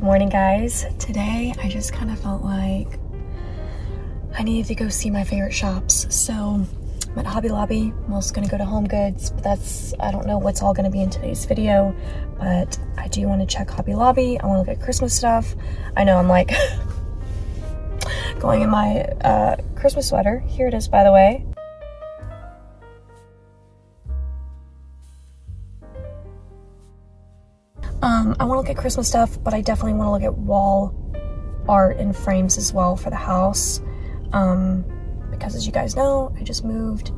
morning, guys. Today I just kind of felt like I needed to go see my favorite shops. So I'm at Hobby Lobby. I'm also gonna go to HOMEGOODS, but I don't know what's all gonna be in today's video, but I do want to check Hobby Lobby. I want to look at Christmas stuff. I know I'm like going in my Christmas sweater. Here it is, by the way. I want to look at Christmas stuff, but I definitely want to look at wall art and frames as well for the house. Because as you guys know, I just moved,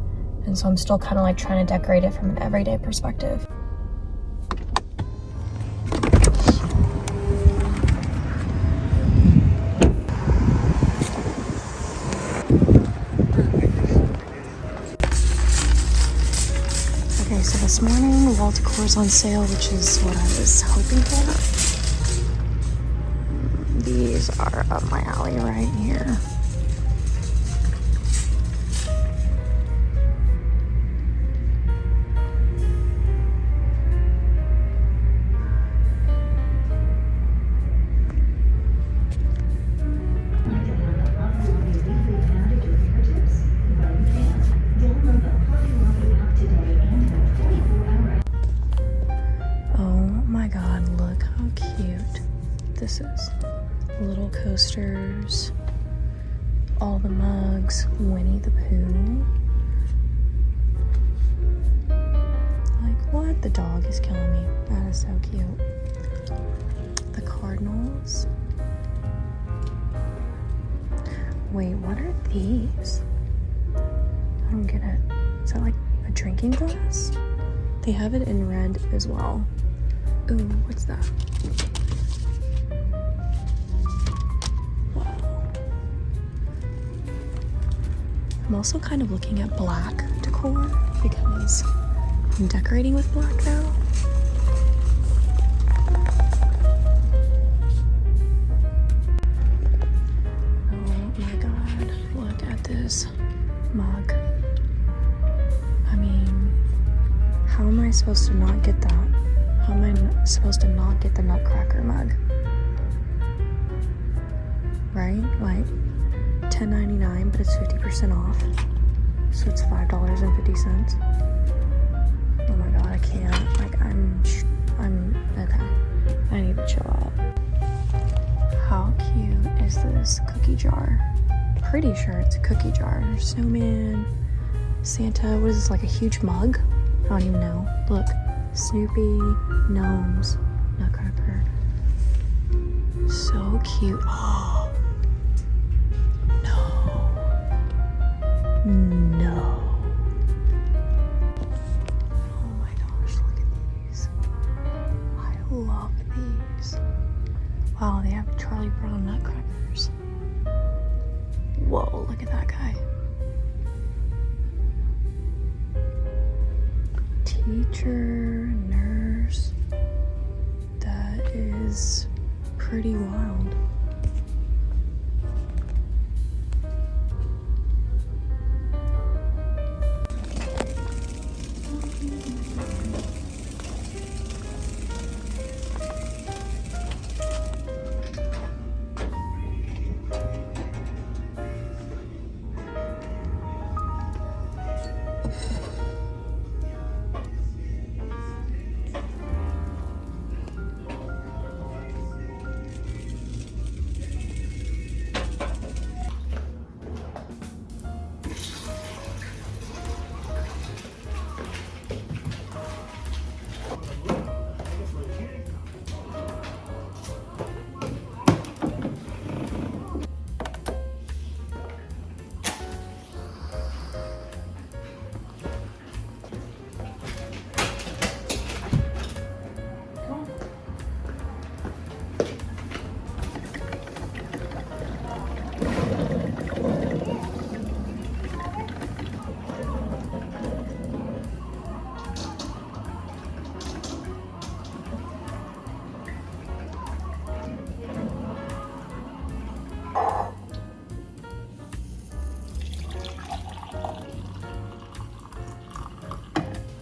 and so I'm still kind of like trying to decorate it from an everyday perspective. Okay, so this morning, wall decor is on sale, which is what I was hoping for. These are up my alley right here. This is little coasters, all the mugs, Winnie the Pooh. Like, what? The dog is killing me. That is so cute. The Cardinals. Wait, what are these? I don't get it. Is that like a drinking glass? They have it in red as well. Ooh, what's that? I'm also kind of looking at black decor because I'm decorating with black now. Oh my god, look at this mug. I mean, how am I supposed to not get that? How am I supposed to not get the Nutcracker mug? Right? Like, $10.99, but it's 50% off, so it's $5.50. Oh my god, I can't. Like, I'm okay. I need to chill out. How cute is this cookie jar? Pretty sure it's a cookie jar. There's snowman, Santa. What is this, like a huge mug? I don't even know. Look, Snoopy, gnomes, Nutcracker. So cute. No. Oh my gosh, look at these. I love these. Wow, they have Charlie Brown nutcrackers. Whoa, look at that guy. Teacher, nurse. That is pretty wild.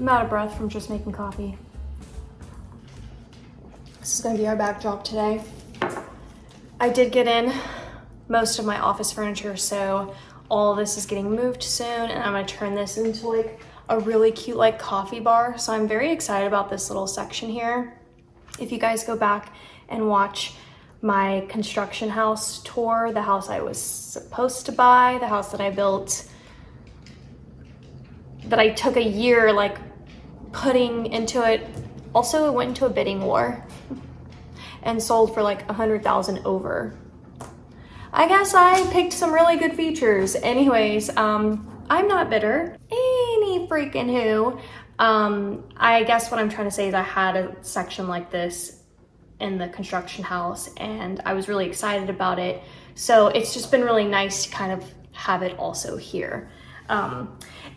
I'm out of breath from just making coffee. This is gonna be our backdrop today. I did get in most of my office furniture, so all of this is getting moved soon, and I'm gonna turn this into like a really cute like coffee bar. So I'm very excited about this little section here. If you guys go back and watch my construction house tour, the house I was supposed to buy, the house that I built, that I took a year like putting into it. Also, it went into a bidding war and sold for like 100,000 over. I guess I picked some really good features. Anyways, I'm not bitter. Any freaking who. I guess what I'm trying to say is I had a section like this in the construction house and I was really excited about it. So it's just been really nice to kind of have it also here.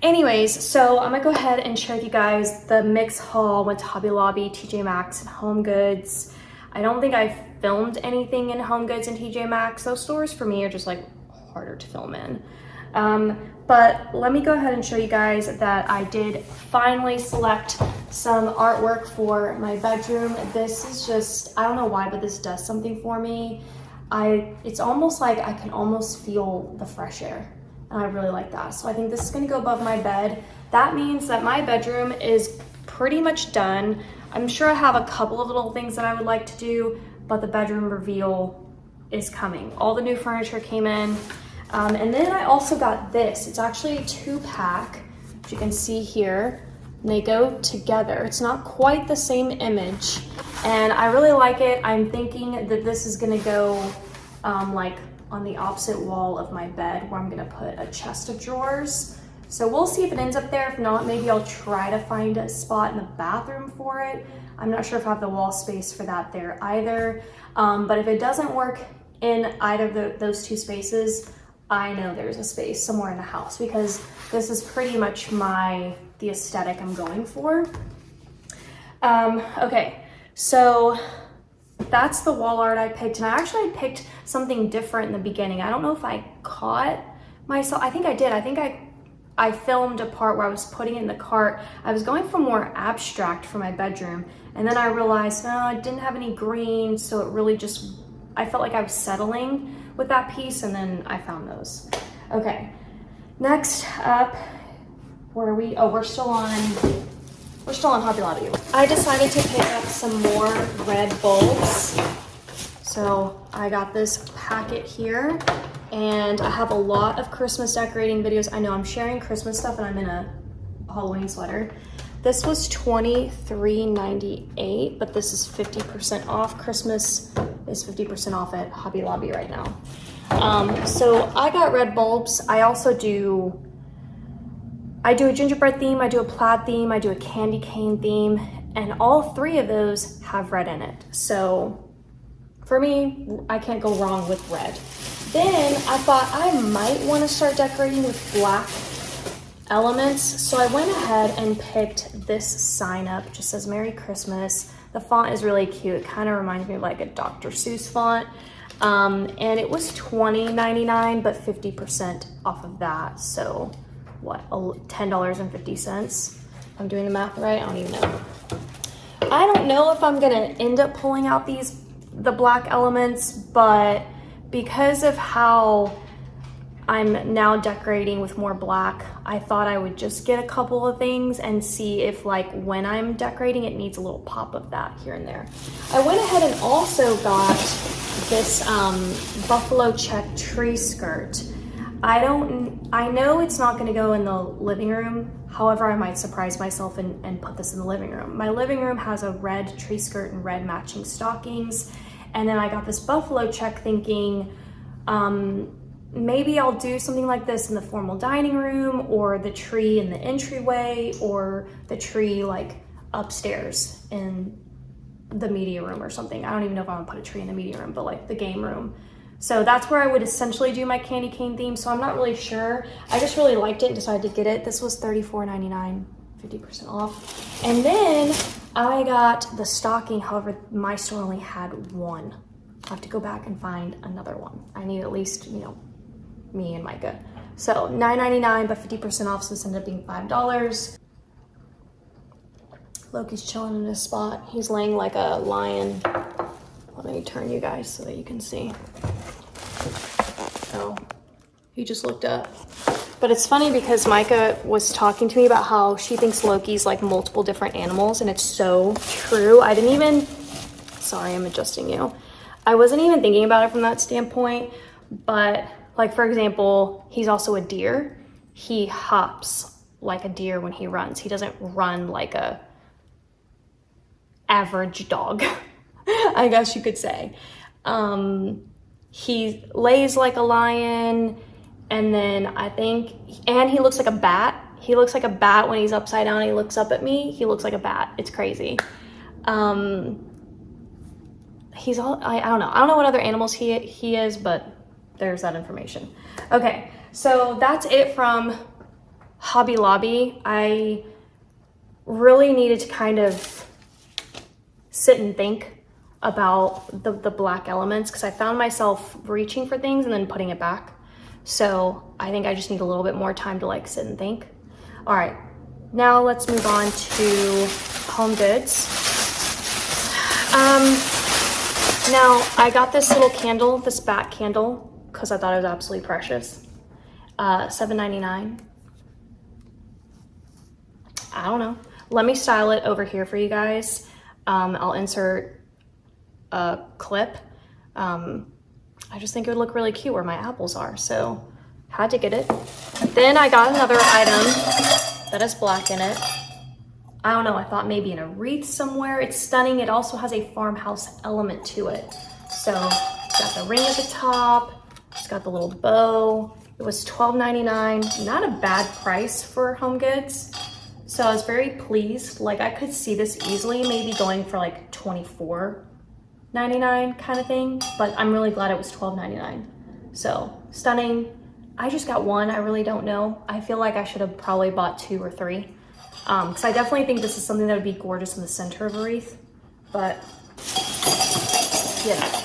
Anyways, so I'm gonna go ahead and share with you guys the MAXX haul. Went to Hobby Lobby, TJ Maxx, and HOMEGOODS. I don't think I filmed anything in HOMEGOODS and TJ Maxx. Those stores for me are just like harder to film in. But let me go ahead and show you guys that I did finally select some artwork for my bedroom. This is just, I don't know why, but this does something for me. It's almost like I can almost feel the fresh air, and I really like that. So I think this is gonna go above my bed. That means that my bedroom is pretty much done. I'm sure I have a couple of little things that I would like to do, but the bedroom reveal is coming. All the new furniture came in. And then I also got this. It's actually a 2-pack, which you can see here. And they go together. It's not quite the same image, and I really like it. I'm thinking that this is gonna go like on the opposite wall of my bed, where I'm gonna put a chest of drawers. So we'll see if it ends up there. If not, maybe I'll try to find a spot in the bathroom for it. I'm not sure if I have the wall space for that there either. But if it doesn't work in either of those two spaces, I know there's a space somewhere in the house, because this is pretty much the aesthetic I'm going for. Okay, so that's the wall art I picked, and I actually picked something different in the beginning. I don't know if I caught myself. I think I did. I think I filmed a part where I was putting it in the cart. I was going for more abstract for my bedroom, and then I realized, no, I didn't have any green, so it really just, I felt like I was settling with that piece, and then I found those. Okay, next up, where are we? Oh, we're still on Hobby Lobby. I decided to pick up some more red bulbs. So I got this packet here, and I have a lot of Christmas decorating videos. I know I'm sharing Christmas stuff, and I'm in a Halloween sweater. This was $23.98, but this is 50% off. Christmas is 50% off at Hobby Lobby right now. So I got red bulbs. I also do a gingerbread theme, I do a plaid theme, I do a candy cane theme, and all three of those have red in it. So for me, I can't go wrong with red. Then I thought I might want to start decorating with black elements. So I went ahead and picked this sign up. It just says Merry Christmas. The font is really cute. It kind of reminds me of like a Dr. Seuss font. And it was $20.99, but 50% off of that. So what, $10.50? I'm doing the math right? I don't even know. I don't know if I'm gonna end up pulling out the black elements, but because of how I'm now decorating with more black, I thought I would just get a couple of things and see if, like, when I'm decorating, it needs a little pop of that here and there. I went ahead and also got this buffalo check tree skirt. I know it's not gonna go in the living room. However, I might surprise myself and put this in the living room. My living room has a red tree skirt and red matching stockings. And then I got this buffalo check thinking, maybe I'll do something like this in the formal dining room, or the tree in the entryway, or the tree like upstairs in the media room or something. I don't even know if I want to put a tree in the media room, but like the game room. So that's where I would essentially do my candy cane theme. So I'm not really sure. I just really liked it and decided to get it. This was $34.99, 50% off. And then I got the stocking. However, my store only had one. I'll have to go back and find another one. I need at least, you know, me and Micah. So $9.99, but 50% off, so this ended up being $5. Loki's chilling in his spot. He's laying like a lion. Let Let me turn you guys so that you can see. Oh, he just looked up. But it's funny because Micah was talking to me about how she thinks Loki's like multiple different animals, and it's so true. I didn't even, sorry, I'm adjusting you. I wasn't even thinking about it from that standpoint, but like, for example, he's also a deer. He hops like a deer when he runs. He doesn't run like a average dog, I guess you could say. He lays like a lion, and then I think, and he looks like a bat. He looks like a bat when he's upside down. He looks up at me. He looks like a bat. It's crazy. He's all, I don't know. I don't know what other animals he is, but there's that information. Okay, so that's it from Hobby Lobby. I really needed to kind of sit and think about the black elements, because I found myself reaching for things and then putting it back. So I think I just need a little bit more time to like sit and think. All right, now let's move on to HOMEGOODS. Now I got this little candle, this bat candle, because I thought it was absolutely precious. $7.99. I don't know. Let me style it over here for you guys. I'll insert a clip. I just think it would look really cute where my apples are, so had to get it. Then I got another item that has black in it. I don't know, I thought maybe in a wreath somewhere. It's stunning. It also has a farmhouse element to it. So it's got the ring at the top. It's got the little bow. It was $12.99. Not a bad price for HOMEGOODS. So I was very pleased. Like, I could see this easily maybe going for like $24.99 kind of thing, but I'm really glad it was $12.99. So stunning. I just got one. I really don't know. I feel like I should have probably bought 2 or 3. Because I definitely think this is something that would be gorgeous in the center of a wreath, but yeah.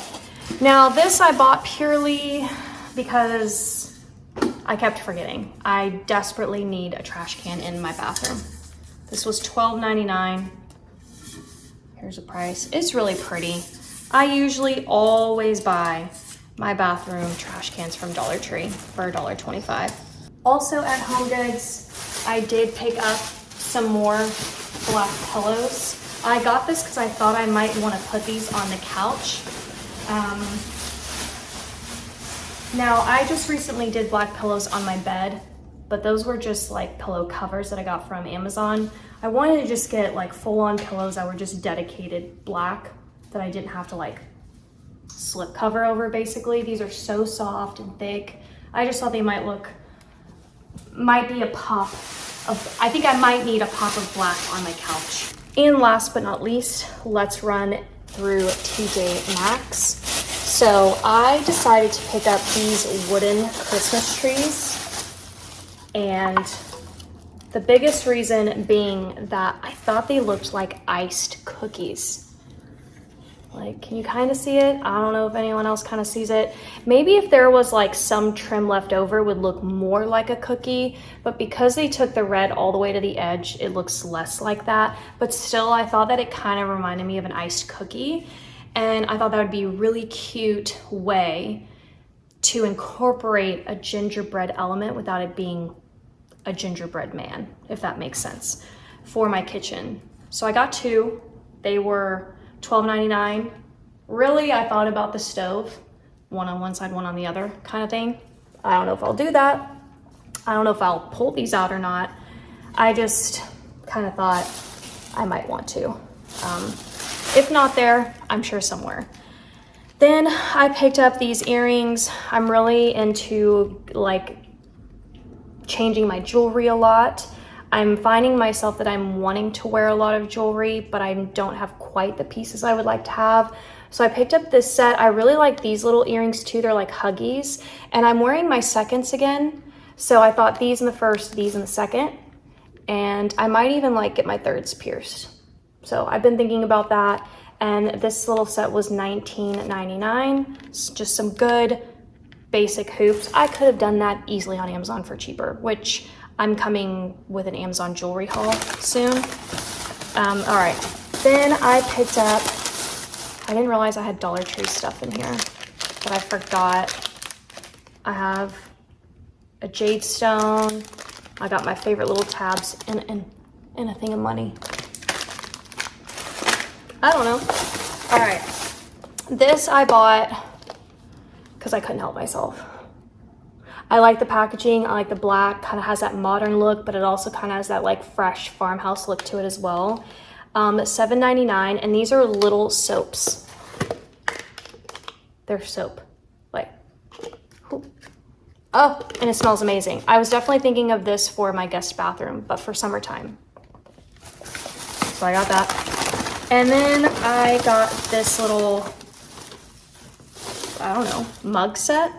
Now this I bought purely because I kept forgetting. I desperately need a trash can in my bathroom. This was $12.99. Here's a price. It's really pretty. I usually always buy my bathroom trash cans from Dollar Tree for $1.25. Also at HOMEGOODS, I did pick up some more black pillows. I got this because I thought I might want to put these on the couch. Now I just recently did black pillows on my bed, but those were just like pillow covers that I got from Amazon. I wanted to just get like full-on pillows that were just dedicated black, that I didn't have to like slip cover over basically. These are so soft and thick. I just thought they might be a pop of, I think I might need a pop of black on my couch. And last but not least, let's run through TJ Maxx. So I decided to pick up these wooden Christmas trees, and the biggest reason being that I thought they looked like iced cookies. Like, can you kind of see it? I don't know if anyone else kind of sees it. Maybe if there was like some trim left over, it would look more like a cookie, but because they took the red all the way to the edge, it looks less like that. But still, I thought that it kind of reminded me of an iced cookie, and I thought that would be a really cute way to incorporate a gingerbread element without it being a gingerbread man, if that makes sense, for my kitchen. So I got 2. They were $12.99. Really, I thought about the stove, one on one side, one on the other kind of thing. I don't know if I'll do that. I don't know if I'll pull these out or not. I just kind of thought I might want to. If not there, I'm sure somewhere. Then I picked up these earrings. I'm really into like changing my jewelry a lot. I'm finding myself that I'm wanting to wear a lot of jewelry, but I don't have quite the pieces I would like to have. So I picked up this set. I really like these little earrings too. They're like huggies, and I'm wearing my seconds again. So I thought these in the first, these in the second, and I might even like get my thirds pierced. So I've been thinking about that, and this little set was $19.99. It's just some good basic hoops. I could have done that easily on Amazon for cheaper, which I'm coming with an Amazon jewelry haul soon. All right, then I picked up, I I didn't realize I had Dollar Tree stuff in here, but I forgot. I have a jade stone. I got my favorite little tabs and a thing of money. I don't know. All right, this I bought because I couldn't help myself. I like the packaging. I like the black, kind of has that modern look, but it also kind of has that like fresh farmhouse look to it as well. $7.99, and these are little soaps. They're soap, like, oh, and it smells amazing. I was definitely thinking of this for my guest bathroom, but for summertime. So I got that. And then I got this little, I don't know, mug set.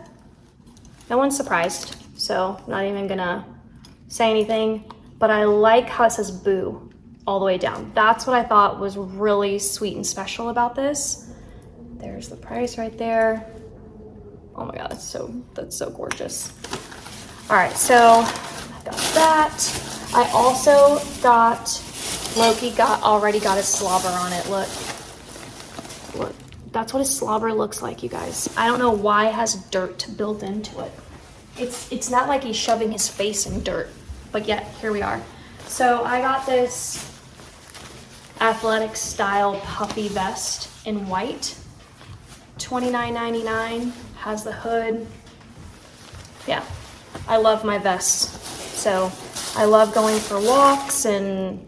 No one's surprised, so not even gonna say anything, but I like how it says boo all the way down. That's what I thought was really sweet and special about this. There's the price right there. Oh my God, that's so gorgeous. All right, so I got that. I also got, Loki already got his slobber on it. Look, that's what his slobber looks like, you guys. I don't know why it has dirt built into it. It's not like he's shoving his face in dirt, but yet here we are. So I got this athletic style puffy vest in white, $29.99, has the hood. Yeah, I love my vests. So I love going for walks and,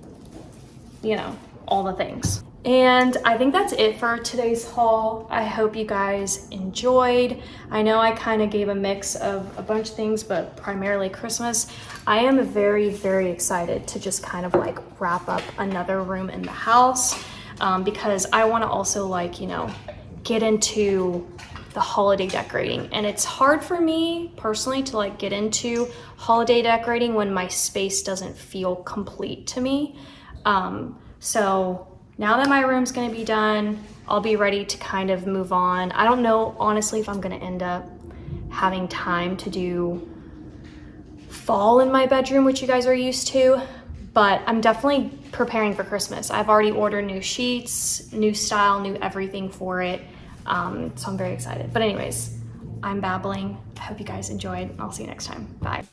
you know, all the things. And I think that's it for today's haul. I hope you guys enjoyed. I know I kind of gave a mix of a bunch of things, but primarily Christmas. I am very, very excited to just kind of like wrap up another room in the house because I want to also like, you know, get into the holiday decorating. And it's hard for me personally to like get into holiday decorating when my space doesn't feel complete to me. So now that my room's gonna be done, I'll be ready to kind of move on. I don't know, honestly, if I'm gonna end up having time to do fall in my bedroom, which you guys are used to, but I'm definitely preparing for Christmas. I've already ordered new sheets, new style, new everything for it. So I'm very excited. But anyways, I'm babbling. I hope you guys enjoyed. I'll see you next time. Bye.